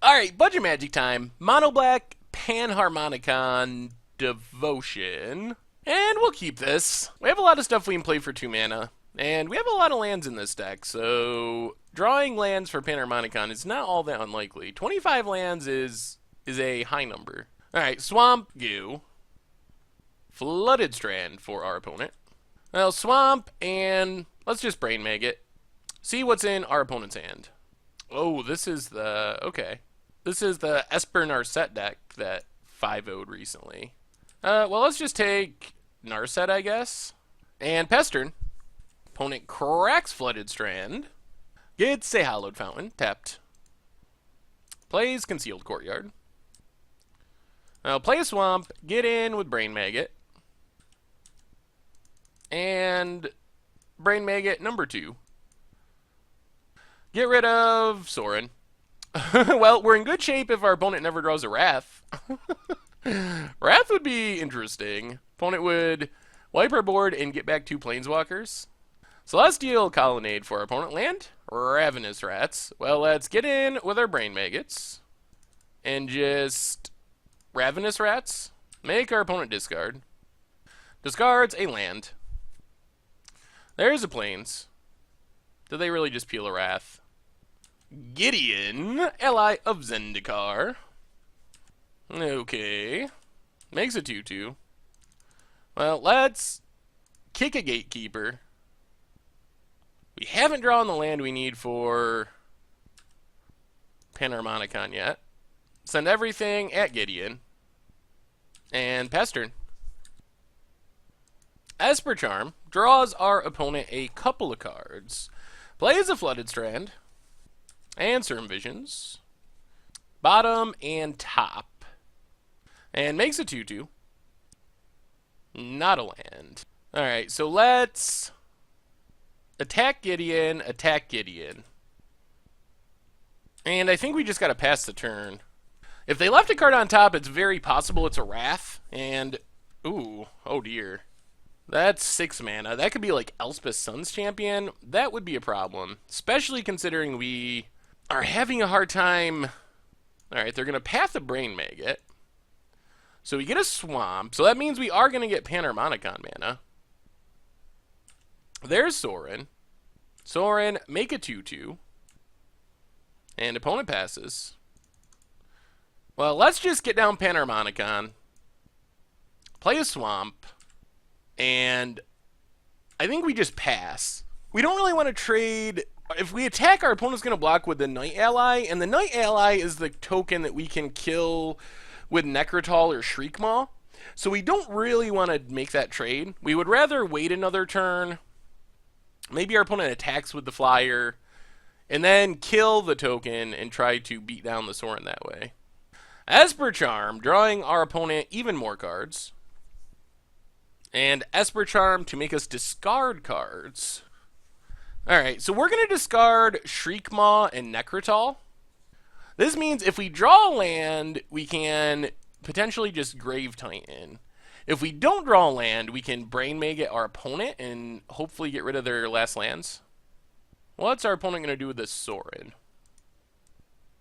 Alright, budget magic time. Mono black, Panharmonicon, Devotion. And we'll keep this. We have a lot of stuff we can play for 2 mana. And we have a lot of lands in this deck, so drawing lands for Panharmonicon is not all that unlikely. 25 lands is a high number. Alright, Swamp, Goo. Flooded Strand for our opponent. Well, Swamp, and let's just Brain Mag it. See what's in our opponent's hand. Oh, this is the... okay. This is the Esper Narset deck that 5-0'd recently. Well, let's just take Narset, I guess. And Pestern. Opponent cracks Flooded Strand. Gets a Hallowed Fountain, tapped. Plays Concealed Courtyard. Now play a Swamp, get in with Brain Maggot. And Brain Maggot number 2. Get rid of Sorin. Well, we're in good shape if our opponent never draws a Wrath. Wrath would be interesting. Opponent would wipe our board and get back 2 planeswalkers. Celestial Colonnade for our opponent land. Ravenous Rats. Well, let's get in with our Brain Maggots. And just Ravenous Rats. Make our opponent discard. Discards a land. There's a Plains. Did they really just peel a Wrath? Gideon, ally of Zendikar. Okay. Makes a 2/2. Well, let's kick a Gatekeeper. We haven't drawn the land we need for Panharmonicon yet. Send everything at Gideon. And Pestern. Esper Charm draws our opponent a couple of cards. Plays a Flooded Strand. And Serum Visions. Bottom and top. And makes a 2/2. Not a land. Alright, so let's attack Gideon, attack Gideon. And I think we just gotta pass the turn. If they left a card on top, it's very possible it's a Wrath. And, ooh, oh dear. That's 6 mana. That could be like Elspeth Sun's Champion. That would be a problem. Especially considering we are having a hard time. Alright, they're going to path a Brain Maggot. So we get a Swamp. So that means we are going to get Panharmonicon mana. There's Sorin. Sorin, make a 2/2. And opponent passes. Well, let's just get down Panharmonicon. Play a Swamp. And I think we just pass. We don't really want to trade. If we attack, our opponent's going to block with the Night Ally. And the Night Ally is the token that we can kill with Necrotol or Shriekmaw. So we don't really want to make that trade. We would rather wait another turn. Maybe our opponent attacks with the Flyer. And then kill the token and try to beat down the Sorin that way. Esper Charm, drawing our opponent even more cards. And Esper Charm to make us discard cards. Alright, so we're going to discard Shriekmaw and Necrotol. This means if we draw a land, we can potentially just Grave Titan. If we don't draw a land, we can Brain Maggot our opponent and hopefully get rid of their last lands. What's our opponent going to do with this Sorin?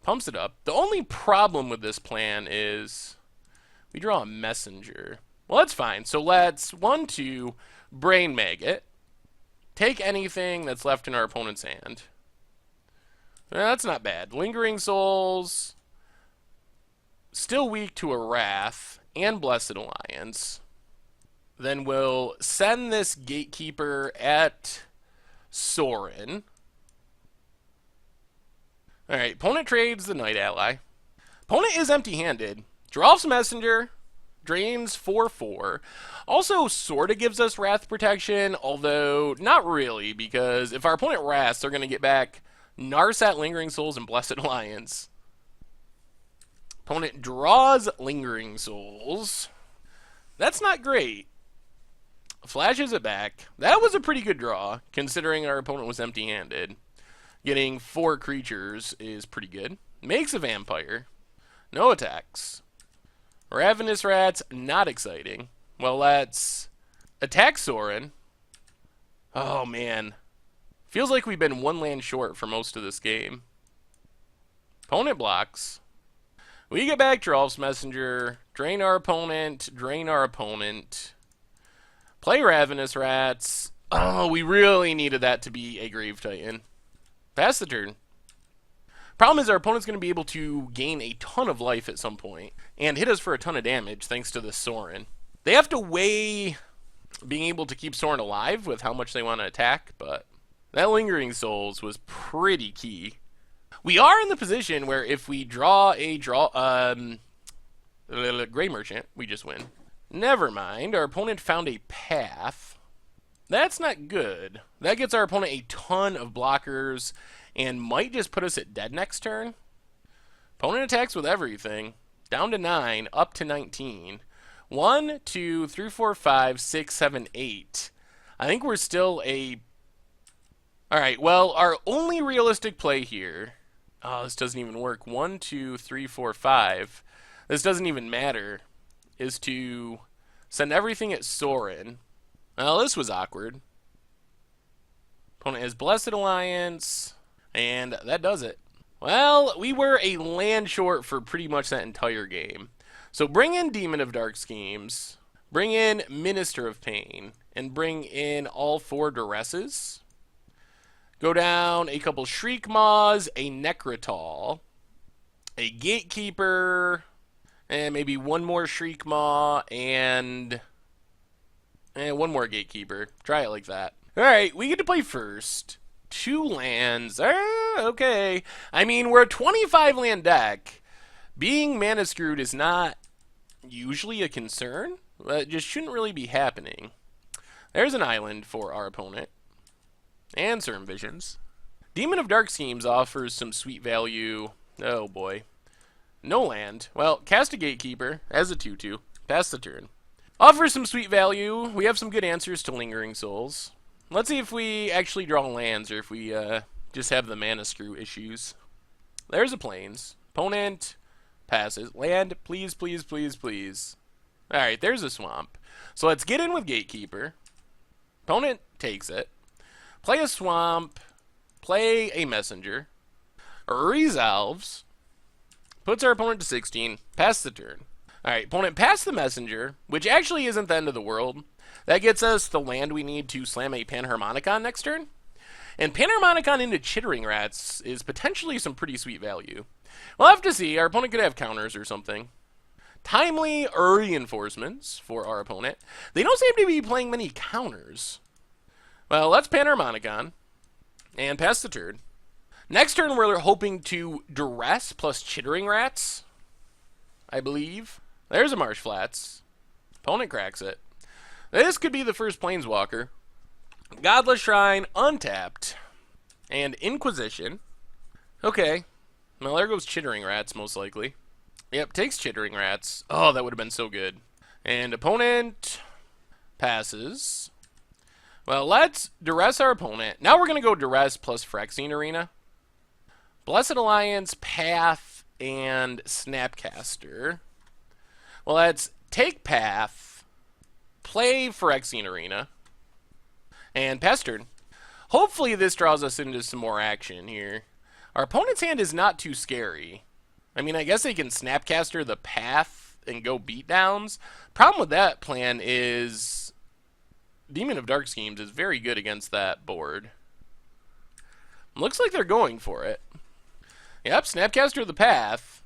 Pumps it up. The only problem with this plan is we draw a Messenger. Well, that's fine. So let's 1/2 Brain Maggot. Take anything that's left in our opponent's hand. That's not bad. Lingering Souls. Still weak to a Wrath and Blessed Alliance. Then we'll send this Gatekeeper at Sorin. Alright, opponent trades the Night Ally. Opponent is empty-handed. Draws Messenger. Drains 4/4. Also, sorta gives us Wrath protection, although not really, because if our opponent Wraths, they're going to get back Narset, Lingering Souls, and Blessed Alliance. Opponent draws Lingering Souls. That's not great. Flashes it back. That was a pretty good draw, considering our opponent was empty-handed. Getting 4 creatures is pretty good. Makes a Vampire. No attacks. Ravenous Rats, not exciting. Well, let's attack Sorin. Oh, man. Feels like we've been 1 land short for most of this game. Opponent blocks. We get back Drolf's Messenger, drain our opponent, play Ravenous Rats. Oh, we really needed that to be a Grave Titan. Pass the turn. Problem is our opponent's going to be able to gain a ton of life at some point and hit us for a ton of damage thanks to this Sorin. They have to weigh being able to keep Sorin alive with how much they want to attack, but that Lingering Souls was pretty key. We are in the position where if we draw a Gray Merchant, we just win. Never mind, our opponent found a path. That's not good. That gets our opponent a ton of blockers and might just put us at dead next turn. Opponent attacks with everything. Down to 9, up to 19. 1, 2, 3, 4, 5, 6, 7, 8. I think we're still a... Alright, well, our only realistic play here... Oh, this doesn't even work. 1, 2, 3, 4, 5. This doesn't even matter. Is to send everything at Sorin. Well, this was awkward. Opponent has Blessed Alliance... And that does it. Well, we were a land short for pretty much that entire game. So bring in Demon of Dark Schemes, bring in Minister of Pain, and bring in all 4 Duresses. Go down a couple Shriek Maws, a Necrotol, a Gatekeeper, and maybe one more Shriek Maw, and one more Gatekeeper. Try it like that. Alright, we get to play first. 2 lands. Okay. I mean, we're a 25 land deck. Being mana screwed is not usually a concern, but it just shouldn't really be happening. There's an island for our opponent. And certain visions. Demon of Dark Schemes offers some sweet value. Oh boy. No land. Well, cast a Gatekeeper as a 2/2. Pass the turn. Offers some sweet value. We have some good answers to Lingering Souls. Let's see if we actually draw lands or if we just have the mana screw issues. There's a plains. Opponent passes. Land, please, please, please, please. Alright, there's a swamp. So let's get in with Gatekeeper. Opponent takes it. Play a swamp. Play a messenger. Resolves. Puts our opponent to 16. Pass the turn. Alright, opponent pass the messenger, which actually isn't the end of the world. That gets us the land we need to slam a Panharmonicon next turn. And Panharmonicon into Chittering Rats is potentially some pretty sweet value. We'll have to see. Our opponent could have counters or something. Timely reinforcements for our opponent. They don't seem to be playing many counters. Well, let's Panharmonicon and pass the turn. Next turn, we're hoping to Duress plus Chittering Rats, I believe. There's a Marsh Flats. Opponent cracks it. This could be the first Planeswalker. Godless Shrine, untapped. And Inquisition. Okay. Well, there goes Chittering Rats, most likely. Yep, takes Chittering Rats. Oh, that would have been so good. And opponent passes. Well, let's Duress our opponent. Now we're going to go Duress plus Phyrexian Arena. Blessed Alliance, Path, and Snapcaster. Well, let's take Path. Play Phyrexian Arena. And pass turn. Hopefully this draws us into some more action here. Our opponent's hand is not too scary. I mean, I guess they can Snapcaster the Path and go beatdowns. Problem with that plan is Demon of Dark Schemes is very good against that board. Looks like they're going for it. Yep, Snapcaster the Path.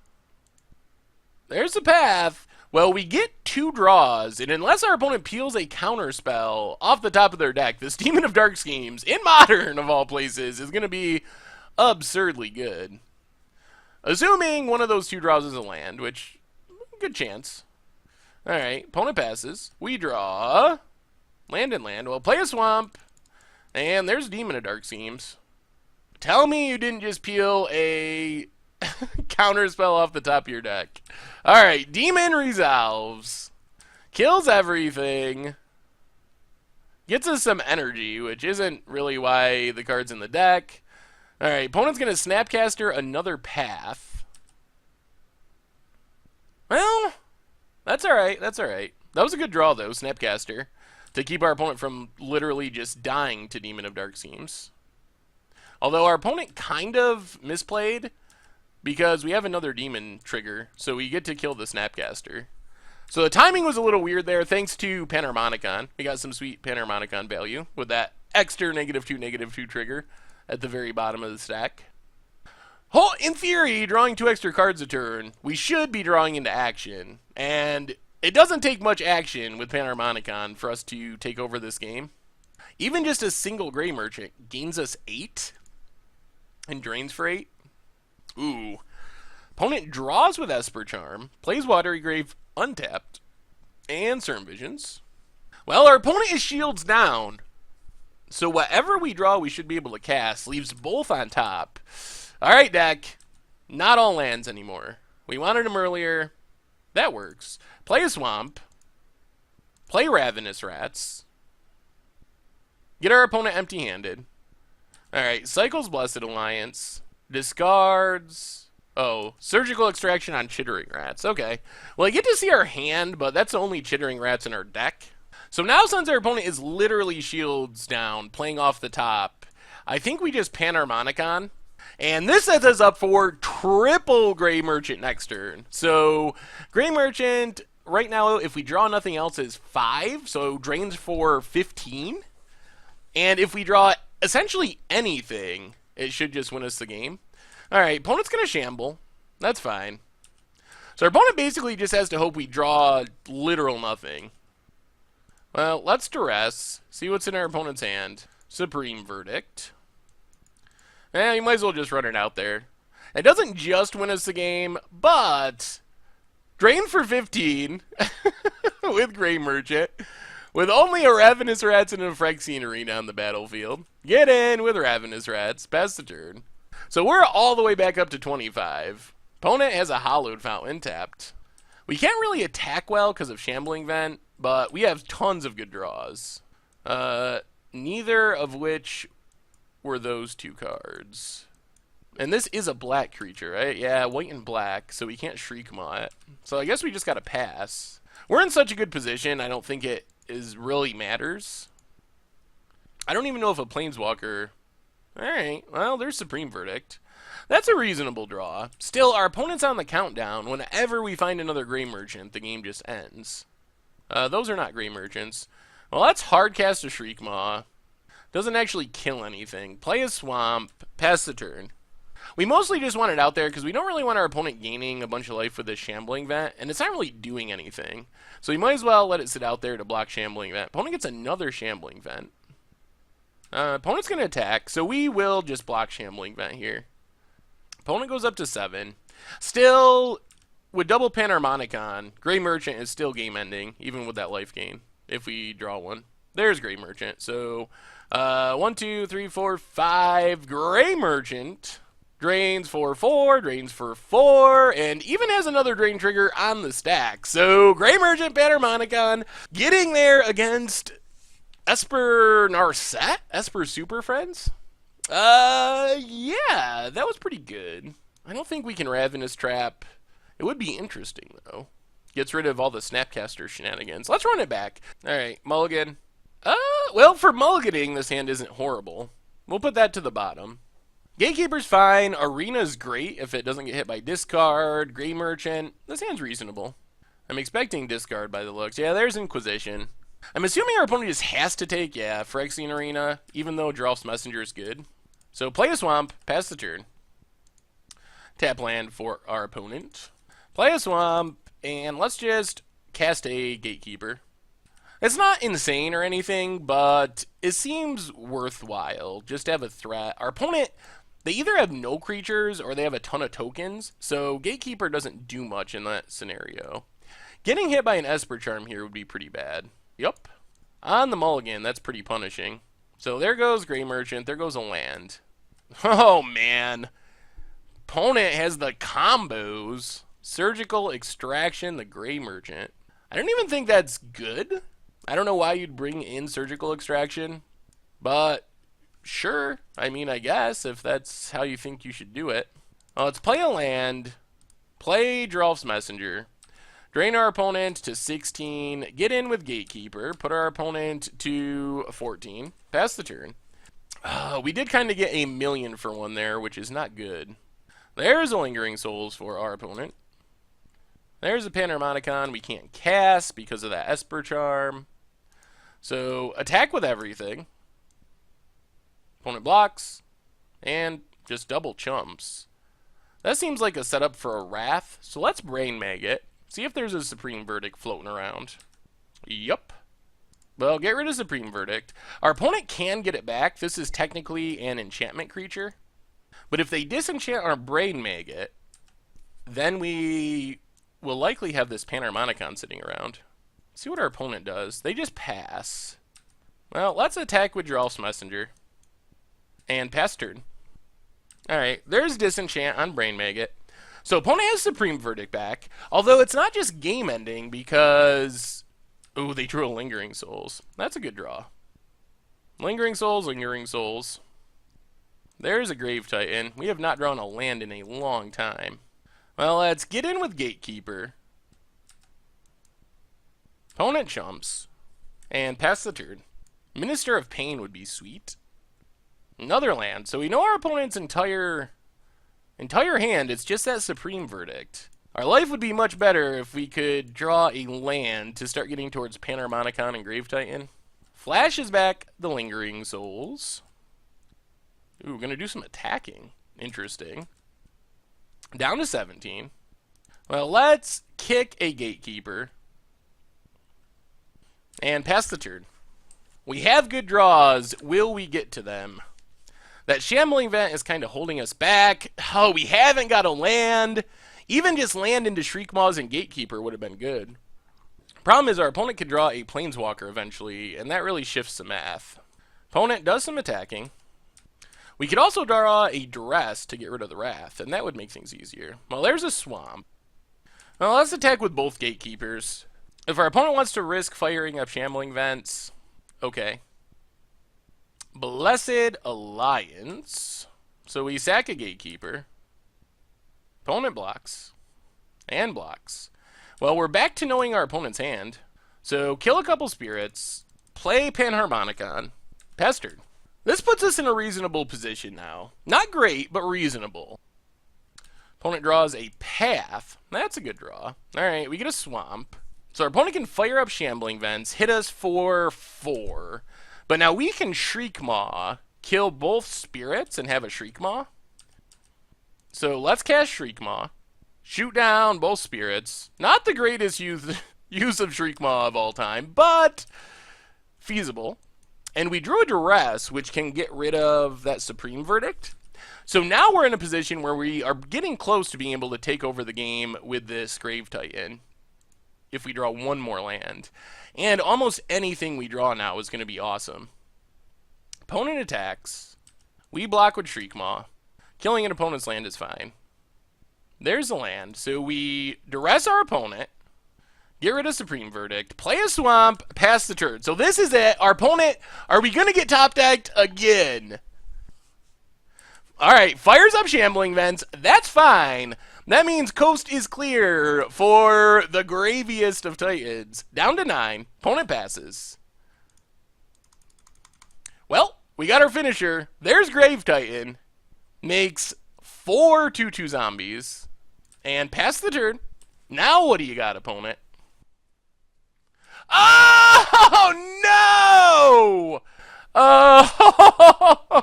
There's the Path. Well, we get 2 draws, and unless our opponent peels a counter spell off the top of their deck, this Demon of Dark Schemes, in Modern of all places, is going to be absurdly good. Assuming one of those 2 draws is a land, which, good chance. Alright, opponent passes. We draw. Land and land. Well, play a swamp. And there's Demon of Dark Schemes. Tell me you didn't just peel a counter spell off the top of your deck. Alright, Demon resolves. Kills everything. Gets us some energy, which isn't really why the card's in the deck. Alright, opponent's going to Snapcaster another Path. Well, that's alright, that's alright. That was a good draw, though, Snapcaster, to keep our opponent from literally just dying to Demon of Dark Schemes. Although our opponent kind of misplayed. because we have another demon trigger, so we get to kill the Snapcaster. So the timing was a little weird there, thanks to Panharmonicon. We got some sweet Panharmonicon value with that extra -2/-2 trigger at the very bottom of the stack. Oh, in theory, drawing 2 extra cards a turn, we should be drawing into action. And it doesn't take much action with Panharmonicon for us to take over this game. Even just a single Gray Merchant gains us 8 and drains for 8. Ooh. Opponent draws with Esper Charm, plays Watery Grave untapped, and Certain Visions. Well, our opponent is shields down, so whatever we draw we should be able to cast, leaves both on top. Alright, deck. Not all lands anymore. We wanted them earlier. That works. Play a Swamp. Play Ravenous Rats. Get our opponent empty-handed. Alright, cycles Blessed Alliance. Discards. Oh, Surgical Extraction on Chittering Rats. Okay. Well, I get to see our hand, but that's the only Chittering Rats in our deck. So now, since our opponent is literally shields down, playing off the top, I think we just Panharmonicon. And this sets us up for triple Gray Merchant next turn. So, Gray Merchant, right now, if we draw nothing else, is 5. So, drains for 15. And if we draw essentially anything, it should just win us the game. Alright, opponent's going to shamble. That's fine. So, our opponent basically just has to hope we draw literal nothing. Well, let's duress. See what's in our opponent's hand. Supreme Verdict. You might as well just run it out there. It doesn't just win us the game, but drain for 15 with Gray Merchant, with only a Ravenous Rats and a Phyrexian Arena on the battlefield. Get in with Ravenous Rats, pass the turn. So we're all the way back up to 25. Opponent has a Hallowed Fountain tapped. We can't really attack well because of Shambling Vent, but we have tons of good draws. Neither of which were those 2 cards. And this is a black creature, right? Yeah, white and black, so we can't Shriekmaw it. So I guess we just gotta pass. We're in such a good position, I don't think it really matters. I don't even know if a Planeswalker... Alright, well, there's Supreme Verdict. That's a reasonable draw. Still, our opponent's on the countdown. Whenever we find another Gray Merchant, the game just ends. Those are not Gray Merchants. Well, let's hardcast a Shriekmaw. Doesn't actually kill anything. Play a Swamp. Pass the turn. We mostly just want it out there because we don't really want our opponent gaining a bunch of life with this Shambling Vent, and it's not really doing anything. So we might as well let it sit out there to block Shambling Vent. Opponent gets another Shambling Vent. Opponent's going to attack, so we will just block Shambling Vent here. Opponent goes up to 7. Still, with double Panharmonicon, Gray Merchant is still game-ending, even with that life gain, if we draw one. There's Gray Merchant. So, 1, 2, 3, 4, 5. Gray Merchant drains for 4, drains for 4, and even has another drain trigger on the stack. So, Gray Merchant, Panharmonicon, getting there against Esper Narset? Esper Super Friends? Yeah, that was pretty good. I don't think we can Ravenous Trap. It would be interesting, though. Gets rid of all the Snapcaster shenanigans. Let's run it back. Alright, mulligan. Well, for mulliganing, this hand isn't horrible. We'll put that to the bottom. Gatekeeper's fine. Arena's great if it doesn't get hit by discard. Gray Merchant. This hand's reasonable. I'm expecting discard by the looks. Yeah, there's Inquisition. I'm assuming our opponent just has to take, yeah, Phyrexian Arena, even though Drolf's Messenger is good. So play a Swamp, pass the turn. Tap land for our opponent. Play a Swamp, and let's just cast a Gatekeeper. It's not insane or anything, but it seems worthwhile just to have a threat. Our opponent, they either have no creatures or they have a ton of tokens, so Gatekeeper doesn't do much in that scenario. Getting hit by an Esper Charm here would be pretty bad. Yup. On the mulligan, that's pretty punishing. So there goes Gray Merchant, there goes a land. Oh, man. Opponent has the combos. Surgical Extraction, the Gray Merchant. I don't even think that's good. I don't know why you'd bring in Surgical Extraction, but sure. I mean, I guess, if that's how you think you should do it. Well, let's play a land, play Drolf's Messenger, drain our opponent to 16, get in with Gatekeeper, put our opponent to 14, pass the turn. We did kind of get a million for one there, which is not good. There's a Lingering Souls for our opponent. There's a Panharmonicon we can't cast because of that Esper charm. So, attack with everything. Opponent blocks. And just double chumps. That seems like a setup for a Wrath. So let's Brain Mag it. See if there's a Supreme Verdict floating around. Yup. Well, get rid of Supreme Verdict. Our opponent can get it back. This is technically an enchantment creature. But if they disenchant our Brain Maggot, then we will likely have this Panharmonicon sitting around. See what our opponent does. They just pass. Well, let's attack with Drolf's Messenger. And pass turn. Alright, there's disenchant on Brain Maggot. So opponent has Supreme Verdict back. Although it's not just game ending because... Ooh, they drew a Lingering Souls. That's a good draw. Lingering Souls, Lingering Souls. There's a Grave Titan. We have not drawn a land in a long time. Well, let's get in with Gatekeeper. Opponent chumps. And pass the turn. Minister of Pain would be sweet. Another land. So we know our opponent's entire hand. It's just that Supreme Verdict. Our life would be much better if we could draw a land to start getting towards Panharmonicon and Grave Titan. Flashes back the Lingering Souls. Ooh, we're going to do some attacking. Interesting. Down to 17. Well, let's kick a Gatekeeper. And pass the turn. We have good draws. Will we get to them? That Shambling Vent is kind of holding us back. Oh, we haven't got a land. Even just land into Shriekmaws and Gatekeeper would have been good. Problem is our opponent could draw a Planeswalker eventually, and that really shifts the math. Opponent does some attacking. We could also draw a Duress to get rid of the Wrath, and that would make things easier. Well, there's a Swamp. Well, let's attack with both Gatekeepers. If our opponent wants to risk firing up Shambling Vents, okay. Blessed Alliance. So we sack a Gatekeeper. Opponent blocks. And blocks. Well, we're back to knowing our opponent's hand. So kill a couple spirits. Play Panharmonicon. Pestered. This puts us in a reasonable position now. Not great, but reasonable. Opponent draws a Path. That's a good draw. Alright, we get a Swamp. So our opponent can fire up Shambling Vents, hit us for 4. But now we can Shriekmaw, kill both spirits, and have a Shriekmaw. So let's cast Shriekmaw. Shoot down both spirits. Not the greatest use of Shriekmaw of all time, but feasible. And we drew a Duress, which can get rid of that Supreme Verdict. So now we're in a position where we are getting close to being able to take over the game with this Grave Titan. If we draw one more land. And almost anything we draw now is going to be awesome. Opponent attacks. We block with Shriekmaw. Killing an opponent's land is fine. There's a land. So we Duress our opponent. Get rid of Supreme Verdict. Play a Swamp. Pass the turn. So this is it. Our opponent, are we going to get top decked again? Alright, fires up Shambling Vents. That's fine. That means coast is clear for the graviest of Titans. Down to 9. Opponent passes. Well, we got our finisher. There's Grave Titan. Makes 4 2/2 zombies. And pass the turn. Now what do you got, opponent? Oh, no! Oh,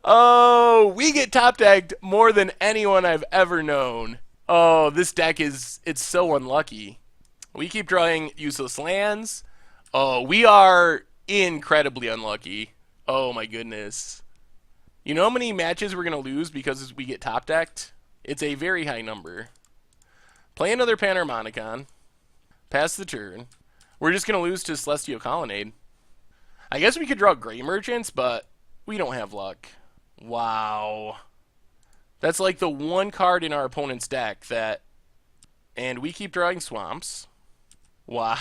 oh, we get top decked more than anyone I've ever known. Oh, this deck it's so unlucky. We keep drawing useless lands. Oh, we are incredibly unlucky. Oh my goodness. You know how many matches we're going to lose because we get top decked? It's a very high number. Play another Panharmonicon. Pass the turn. We're just going to lose to Celestial Colonnade. I guess we could draw Gray Merchants, but we don't have luck. Wow. That's like the one card in our opponent's deck that... And we keep drawing Swamps. Wow.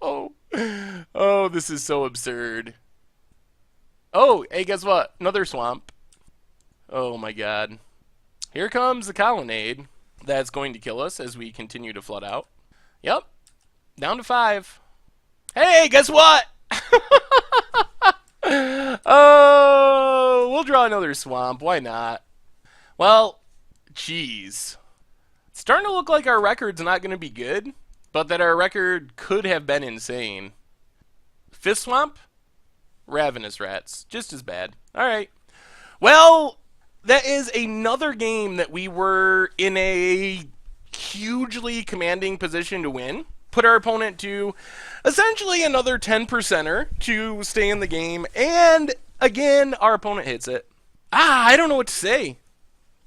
Oh, this is so absurd. Oh, hey, guess what? Another Swamp. Oh my god. Here comes the Colonnade. That's going to kill us as we continue to flood out. Yep. Down to 5. Hey, guess what? Oh, we'll draw another Swamp. Why not? Well, jeez. It's starting to look like our record's not going to be good, but that our record could have been insane. Fifth Swamp? Ravenous Rats. Just as bad. Alright. Well, that is another game that we were in a hugely commanding position to win. Put our opponent to essentially another 10%er to stay in the game. And again, our opponent hits it. I don't know what to say.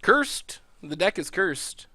Cursed. The deck is cursed.